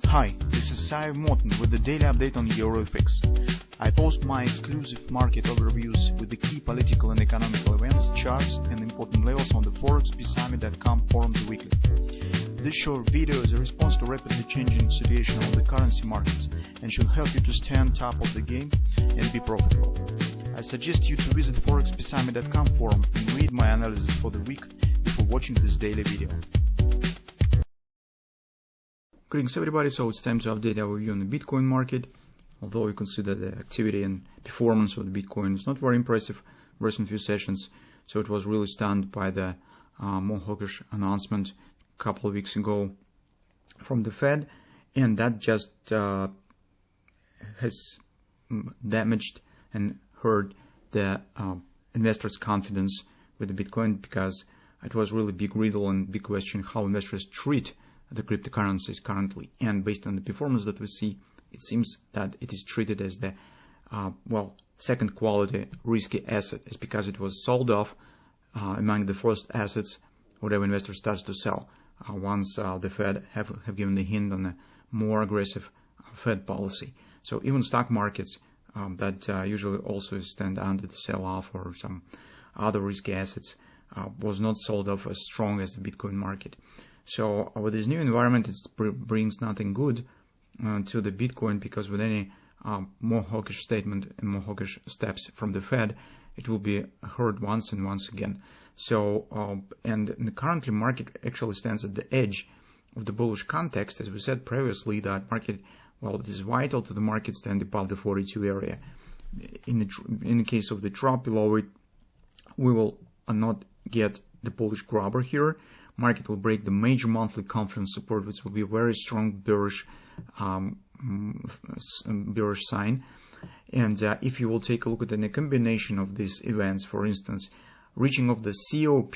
Hi, this is Sive Morten with the daily update on EuroFX. I post my exclusive market overviews with the key political and economical events, charts and important levels on the ForexPeaceArmy.com forums weekly. This short video is a response to rapidly changing situation on the currency markets and should help you to stay on top of the game and be profitable. I suggest you to visit ForexPeaceArmy.com forum and read my analysis for the week before watching this daily video. Greetings everybody, so it's time to update our view on the Bitcoin market. Although you consider the activity and performance of the Bitcoin is not very impressive recent few sessions, so it was really stunned by the more hawkish announcement a couple of weeks ago from the Fed, and that just has damaged and hurt the investors' confidence with the Bitcoin, because it was really big riddle and big question how investors treat the cryptocurrencies currently. And based on the performance that we see, it seems that it is treated as the second quality risky asset. It's because it was sold off among the first assets whatever investor starts to sell once the Fed have given the hint on a more aggressive Fed policy. So even stock markets that usually also stand under the sell-off or some other risky assets was not sold off as strong as the Bitcoin market. So with this new environment, it brings nothing good to the Bitcoin, because with any more hawkish statement and more hawkish steps from the Fed, it will be heard once and once again. So and currently market actually stands at the edge of the bullish context. As we said previously, that market, it is vital to the market stand above the 42 area. In the case of the drop below it, we will not get the bullish grabber here. Market will break the major monthly confidence support, which will be a very strong bearish sign. And if you will take a look at a combination of these events, for instance, reaching of the COP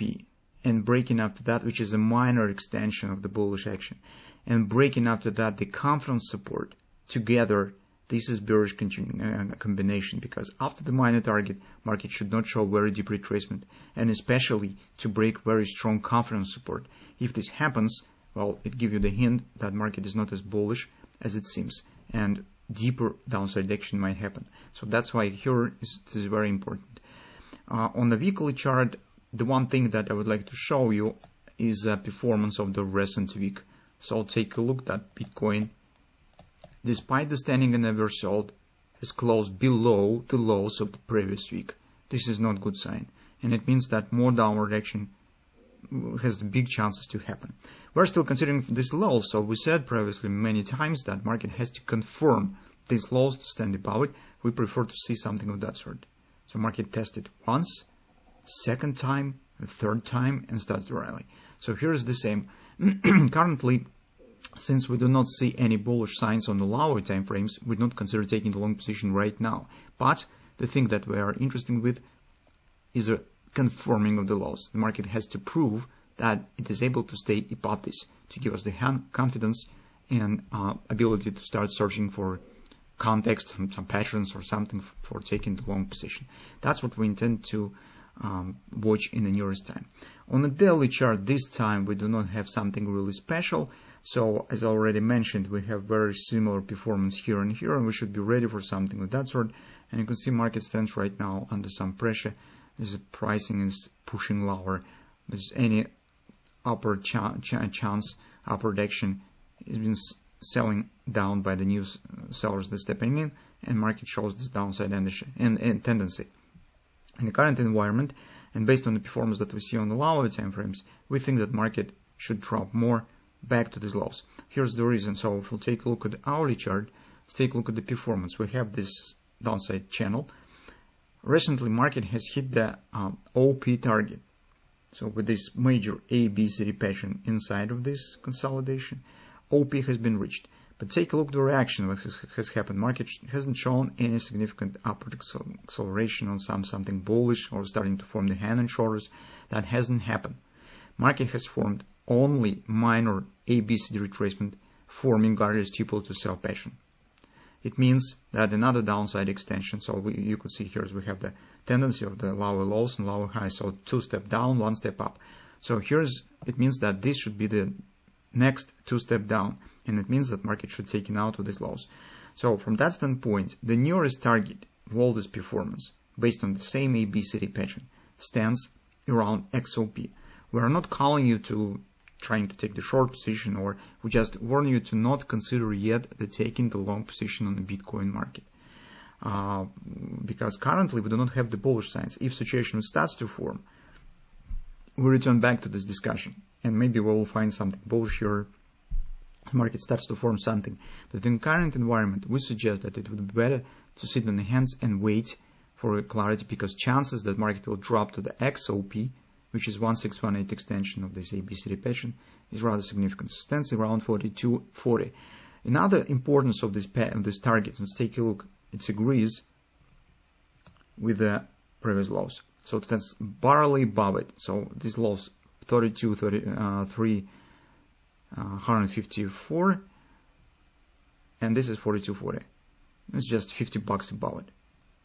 and breaking after that, which is a minor extension of the bullish action, and breaking after that the confidence support together, this is bearish combination, because after the minor target, market should not show very deep retracement, and especially to break very strong confidence support. If this happens, it gives you the hint that market is not as bullish as it seems, and deeper downside action might happen. So that's why here this is very important. On the weekly chart, the one thing that I would like to show you is performance of the recent week. So I'll take a look at Bitcoin. Despite the standing and average sold, has closed below the lows of the previous week. This is not a good sign, and it means that more downward action has the big chances to happen. We're still considering this low, so we said previously many times that market has to confirm these lows to stand above it. We prefer to see something of that sort. So market tested once, second time, the third time, and starts to rally. So here is the same. Currently, since we do not see any bullish signs on the lower time frames, we do not consider taking the long position right now. But the thing that we are interested with is a confirming of the lows. The market has to prove that it is able to stay above this to give us the confidence and ability to start searching for context, some patterns or something for taking the long position. That's what we intend to watch in the nearest time. On the daily chart, this time we do not have something really special. So as I already mentioned, we have very similar performance here and here, and we should be ready for something of that sort. And you can see market stands right now under some pressure. This pricing is pushing lower. There's any upper chance, upward action has been selling down by the new sellers that stepping in, and market shows this downside and tendency. In the current environment, and based on the performance that we see on the lower time frames, we think that market should drop more back to these lows. Here's the reason. So if we'll take a look at the hourly chart, let's take a look at the performance. We have this downside channel. Recently, market has hit the OP target. So with this major ABCD pattern inside of this consolidation, OP has been reached. But take a look at the reaction what has happened. Market hasn't shown any significant upward acceleration on something bullish or starting to form the hand and shoulders. That hasn't happened. Market has formed only minor ABCD retracement, forming guardian steeple to sell pattern. It means that another downside extension. So you could see here we have the tendency of the lower lows and lower highs. So 2 step down, 1 step up. So it means that this should be the next 2 steps down, and it means that market should take it out of these lows. So from that standpoint, the nearest target of all this performance, based on the same ABCD pattern, stands around XOP. We are not calling you to trying to take the short position, or we just warn you to not consider yet the taking the long position on the Bitcoin market. Because currently we do not have the bullish signs. If situation starts to form, we return back to this discussion, and maybe we will find something bullish here. The market starts to form something. But in current environment, we suggest that it would be better to sit on the hands and wait for clarity, because chances that market will drop to the XOP, which is 1618 extension of this ABCD pattern, is rather significant. So stands around 42.40. Another importance of this target, let's take a look. It agrees with the previous lows. So it stands barely above it. So these lows 354, and this is 42.40. It's just $50 above it.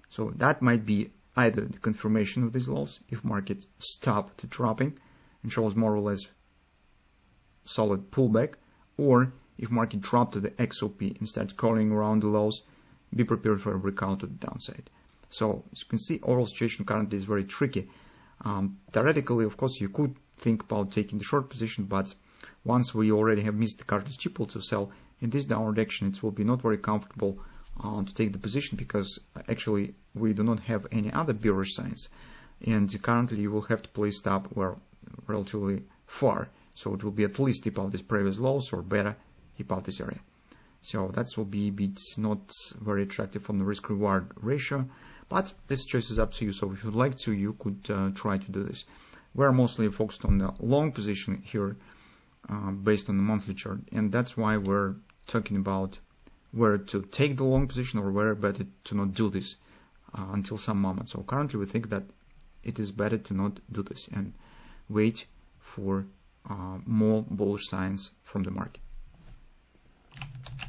So that might be either the confirmation of these lows if market stop to dropping and shows more or less solid pullback, or if market drop to the XOP and starts curling around the lows, be prepared for a breakout to the downside. So as you can see, overall situation currently is very tricky. Theoretically, of course, you could think about taking the short position, but once we already have missed the cardinal steeple to sell in this downward direction, it will be not very comfortable to take the position, because actually we do not have any other bearish signs, and currently you will have to place stop relatively far, so it will be at least above this previous lows, or better above this area. So that will be a bit not very attractive from the risk-reward ratio, but this choice is up to you. So if you'd like to, you could try to do this. We're mostly focused on the long position here, based on the monthly chart, and that's why we're talking about where to take the long position, or where better to not do this until some moment. So currently we think that it is better to not do this and wait for more bullish signs from the market.